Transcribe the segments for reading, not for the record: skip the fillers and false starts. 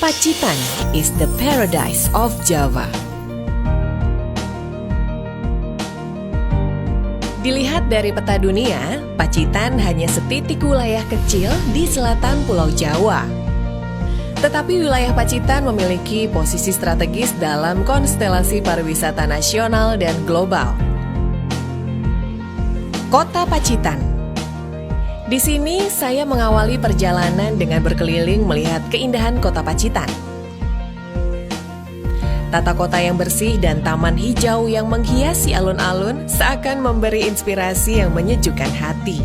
Pacitan is the paradise of Java. Dilihat dari peta dunia, Pacitan hanya setitik wilayah kecil di selatan Pulau Jawa. Tetapi wilayah Pacitan memiliki posisi strategis dalam konstelasi pariwisata nasional dan global. Kota Pacitan. Di sini saya mengawali perjalanan dengan berkeliling melihat keindahan kota Pacitan. Tata kota yang bersih dan taman hijau yang menghiasi alun-alun seakan memberi inspirasi yang menyejukkan hati.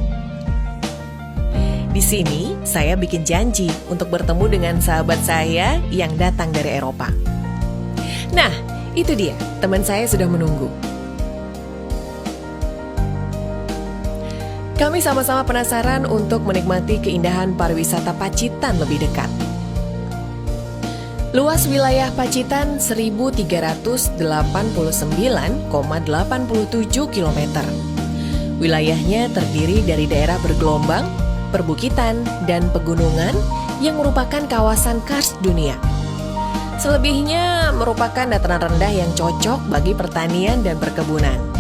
Di sini, saya bikin janji untuk bertemu dengan sahabat saya yang datang dari Eropa. Nah, itu dia, teman saya sudah menunggu. Kami sama-sama penasaran untuk menikmati keindahan pariwisata Pacitan lebih dekat. Luas wilayah Pacitan 1.389,87 km. Wilayahnya terdiri dari daerah bergelombang, perbukitan, dan pegunungan yang merupakan kawasan karst dunia. Selebihnya merupakan dataran rendah yang cocok bagi pertanian dan perkebunan.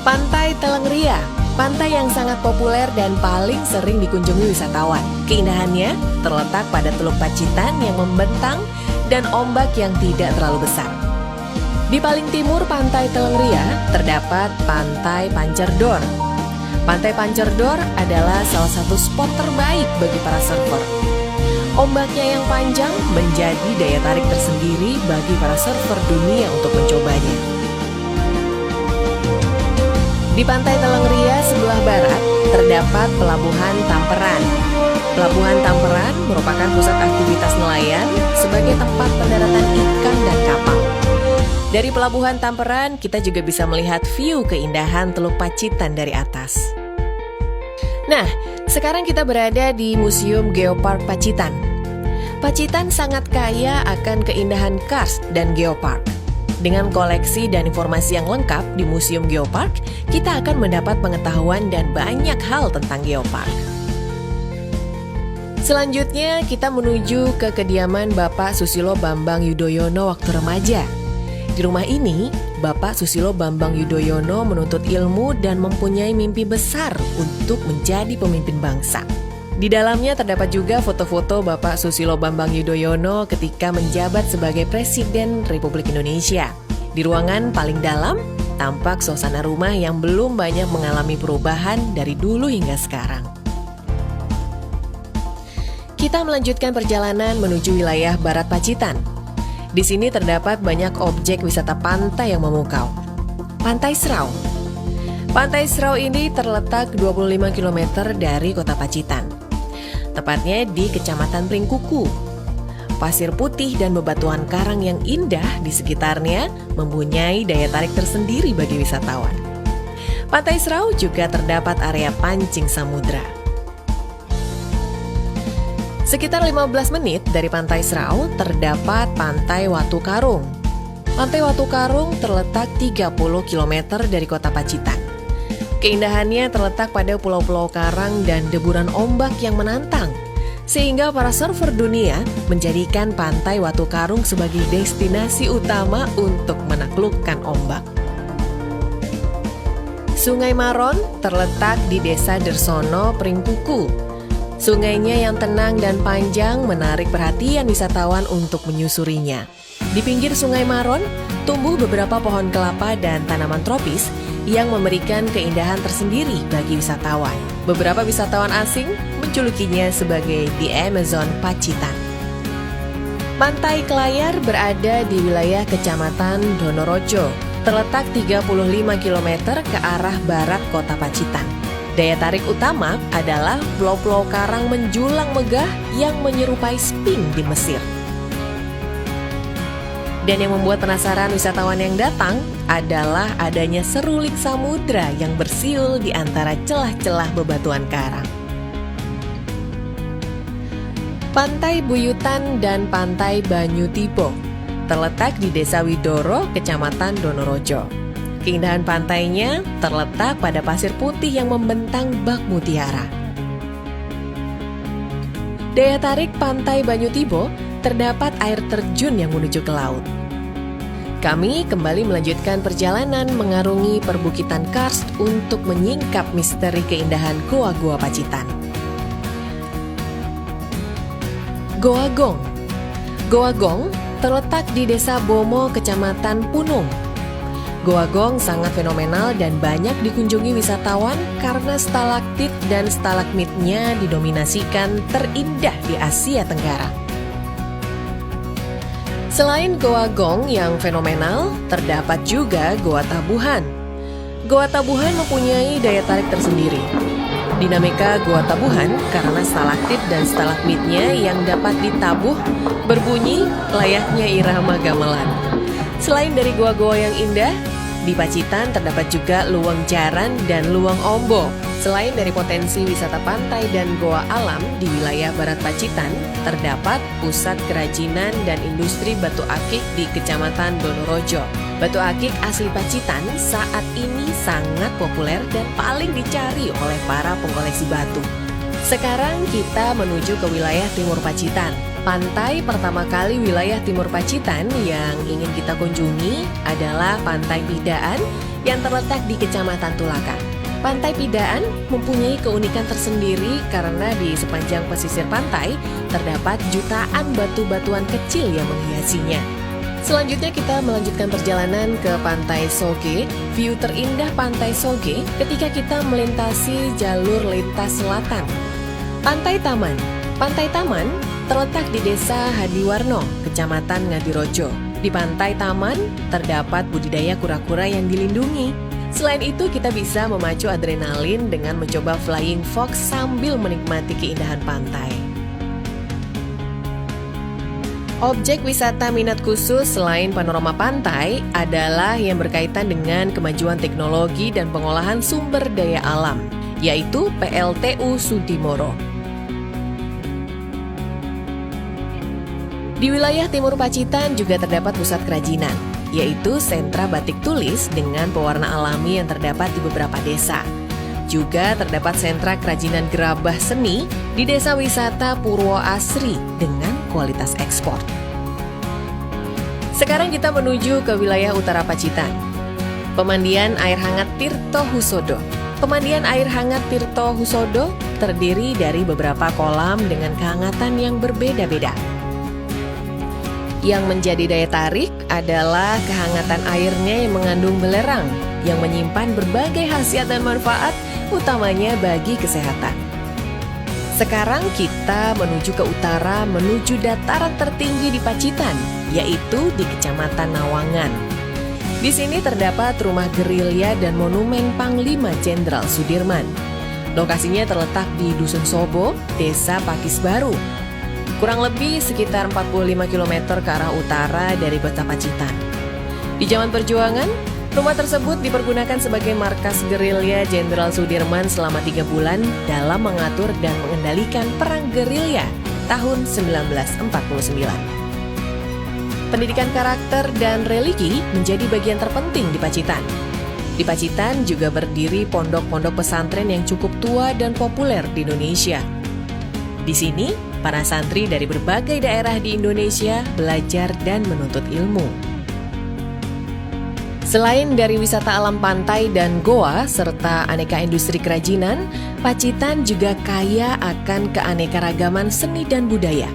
Pantai Telengria, pantai yang sangat populer dan paling sering dikunjungi wisatawan. Keindahannya terletak pada Teluk Pacitan yang membentang dan ombak yang tidak terlalu besar. Di paling timur Pantai Telengria terdapat Pantai Pancerdor. Pantai Pancerdor adalah salah satu spot terbaik bagi para surfer. Ombaknya yang panjang menjadi daya tarik tersendiri bagi para surfer dunia untuk mencobanya. Di Pantai Telengria sebelah barat terdapat Pelabuhan Tamperan. Pelabuhan Tamperan merupakan pusat aktivitas nelayan sebagai tempat pendaratan ikan dan kapal. Dari Pelabuhan Tamperan, kita juga bisa melihat view keindahan Teluk Pacitan dari atas. Nah, sekarang kita berada di Museum Geopark Pacitan. Pacitan sangat kaya akan keindahan karst dan geopark. Dengan koleksi dan informasi yang lengkap di Museum Geopark, kita akan mendapat pengetahuan dan banyak hal tentang geopark. Selanjutnya, kita menuju ke kediaman Bapak Susilo Bambang Yudhoyono waktu remaja. Di rumah ini, Bapak Susilo Bambang Yudhoyono menuntut ilmu dan mempunyai mimpi besar untuk menjadi pemimpin bangsa. Di dalamnya terdapat juga foto-foto Bapak Susilo Bambang Yudhoyono ketika menjabat sebagai Presiden Republik Indonesia. Di ruangan paling dalam, tampak suasana rumah yang belum banyak mengalami perubahan dari dulu hingga sekarang. Kita melanjutkan perjalanan menuju wilayah Barat Pacitan. Di sini terdapat banyak objek wisata pantai yang memukau. Pantai Serau. Pantai Serau ini terletak 25 km dari kota Pacitan. Tepatnya di Kecamatan Pringkuku. Pasir putih dan bebatuan karang yang indah di sekitarnya mempunyai daya tarik tersendiri bagi wisatawan. Pantai Serau juga terdapat area pancing samudra. Sekitar 15 menit dari Pantai Serau terdapat Pantai Watu Karung. Pantai Watu Karung terletak 30 km dari kota Pacitan. Keindahannya terletak pada pulau-pulau karang dan deburan ombak yang menantang, sehingga para surfer dunia menjadikan Pantai Watu Karung sebagai destinasi utama untuk menaklukkan ombak. Sungai Maron terletak di Desa Dersono, Pringkuku. Sungainya yang tenang dan panjang menarik perhatian wisatawan untuk menyusurinya. Di pinggir Sungai Maron, tumbuh beberapa pohon kelapa dan tanaman tropis yang memberikan keindahan tersendiri bagi wisatawan. Beberapa wisatawan asing menjulukinya sebagai The Amazon Pacitan. Pantai Kelayar berada di wilayah Kecamatan Donorojo, terletak 35 km ke arah barat kota Pacitan. Daya tarik utama adalah pulau-pulau karang menjulang megah yang menyerupai Sphinx di Mesir. Dan yang membuat penasaran wisatawan yang datang adalah adanya seruling samudra yang bersiul di antara celah-celah bebatuan karang. Pantai Buyutan dan Pantai Banyutipo terletak di Desa Widoro, Kecamatan Donorojo. Keindahan pantainya terletak pada pasir putih yang membentang bak mutiara. Daya tarik Pantai Banyutibo, terdapat air terjun yang menuju ke laut. Kami kembali melanjutkan perjalanan mengarungi perbukitan karst untuk menyingkap misteri keindahan Goa-Goa Pacitan. Goa Gong. Goa Gong terletak di Desa Bomo, Kecamatan Punung. Goa Gong sangat fenomenal dan banyak dikunjungi wisatawan karena stalaktit dan stalagmitnya didominasikan terindah di Asia Tenggara. Selain Goa Gong yang fenomenal, terdapat juga Goa Tabuhan. Goa Tabuhan mempunyai daya tarik tersendiri. Dinamika Goa Tabuhan karena stalaktit dan stalagmitnya yang dapat ditabuh berbunyi layaknya irama gamelan. Selain dari goa-goa yang indah, di Pacitan terdapat juga Luwang Jaran dan Luwang Ombo. Selain dari potensi wisata pantai dan goa alam di wilayah Barat Pacitan, terdapat pusat kerajinan dan industri batu akik di Kecamatan Donorojo. Batu akik asli Pacitan saat ini sangat populer dan paling dicari oleh para pengkoleksi batu. Sekarang kita menuju ke wilayah Timur Pacitan. Pantai pertama kali wilayah Timur Pacitan yang ingin kita kunjungi adalah Pantai Pidaan yang terletak di Kecamatan Tulaka. Pantai Pidaan mempunyai keunikan tersendiri karena di sepanjang pesisir pantai terdapat jutaan batu-batuan kecil yang menghiasinya. Selanjutnya kita melanjutkan perjalanan ke Pantai Soge. View terindah Pantai Soge ketika kita melintasi jalur lintas selatan. Pantai Taman. Pantai Taman terletak di Desa Hadiwarno, Kecamatan Ngadirojo. Di Pantai Taman terdapat budidaya kura-kura yang dilindungi. Selain itu, kita bisa memacu adrenalin dengan mencoba flying fox sambil menikmati keindahan pantai. Objek wisata minat khusus selain panorama pantai adalah yang berkaitan dengan kemajuan teknologi dan pengolahan sumber daya alam, yaitu PLTU Sudimoro. Di wilayah Timur Pacitan juga terdapat pusat kerajinan, yaitu sentra batik tulis dengan pewarna alami yang terdapat di beberapa desa. Juga terdapat sentra kerajinan gerabah seni di desa wisata Purwo Asri dengan kualitas ekspor. Sekarang kita menuju ke wilayah utara Pacitan. Pemandian air hangat Tirto Husodo. Pemandian air hangat Tirto Husodo terdiri dari beberapa kolam dengan kehangatan yang berbeda-beda. Yang menjadi daya tarik adalah kehangatan airnya yang mengandung belerang yang menyimpan berbagai khasiat dan manfaat, utamanya bagi kesehatan. Sekarang kita menuju ke utara, menuju dataran tertinggi di Pacitan, yaitu di Kecamatan Nawangan. Di sini terdapat rumah gerilya dan monumen Panglima Jenderal Sudirman. Lokasinya terletak di Dusun Sobo, Desa Pakis Baru. Kurang lebih sekitar 45 km ke arah utara dari kota Pacitan. Di zaman perjuangan, rumah tersebut dipergunakan sebagai markas gerilya Jenderal Sudirman selama 3 bulan dalam mengatur dan mengendalikan perang gerilya tahun 1949. Pendidikan karakter dan religi menjadi bagian terpenting di Pacitan. Di Pacitan juga berdiri pondok-pondok pesantren yang cukup tua dan populer di Indonesia. Di sini, para santri dari berbagai daerah di Indonesia belajar dan menuntut ilmu. Selain dari wisata alam pantai dan goa serta aneka industri kerajinan, Pacitan juga kaya akan keanekaragaman seni dan budaya.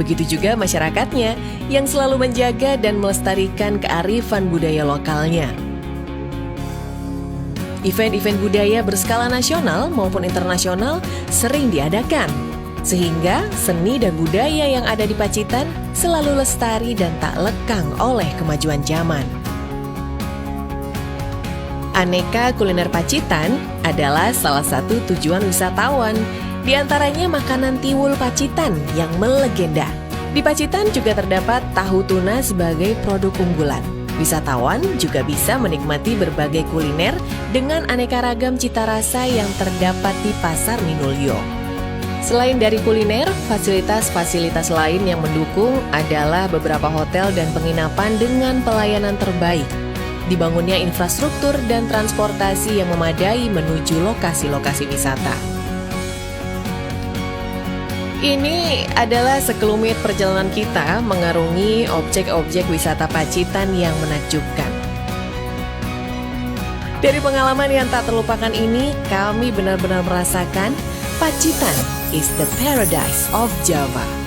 Begitu juga masyarakatnya yang selalu menjaga dan melestarikan kearifan budaya lokalnya. Event-event budaya berskala nasional maupun internasional sering diadakan, sehingga seni dan budaya yang ada di Pacitan selalu lestari dan tak lekang oleh kemajuan zaman. Aneka kuliner Pacitan adalah salah satu tujuan wisatawan, di antaranya makanan tiwul Pacitan yang melegenda. Di Pacitan juga terdapat tahu tuna sebagai produk unggulan. Wisatawan juga bisa menikmati berbagai kuliner dengan aneka ragam cita rasa yang terdapat di Pasar Minulyo. Selain dari kuliner, fasilitas-fasilitas lain yang mendukung adalah beberapa hotel dan penginapan dengan pelayanan terbaik. Dibangunnya infrastruktur dan transportasi yang memadai menuju lokasi-lokasi wisata. Ini adalah sekelumit perjalanan kita mengarungi objek-objek wisata Pacitan yang menakjubkan. Dari pengalaman yang tak terlupakan ini, kami benar-benar merasakan Pacitan is the paradise of Java.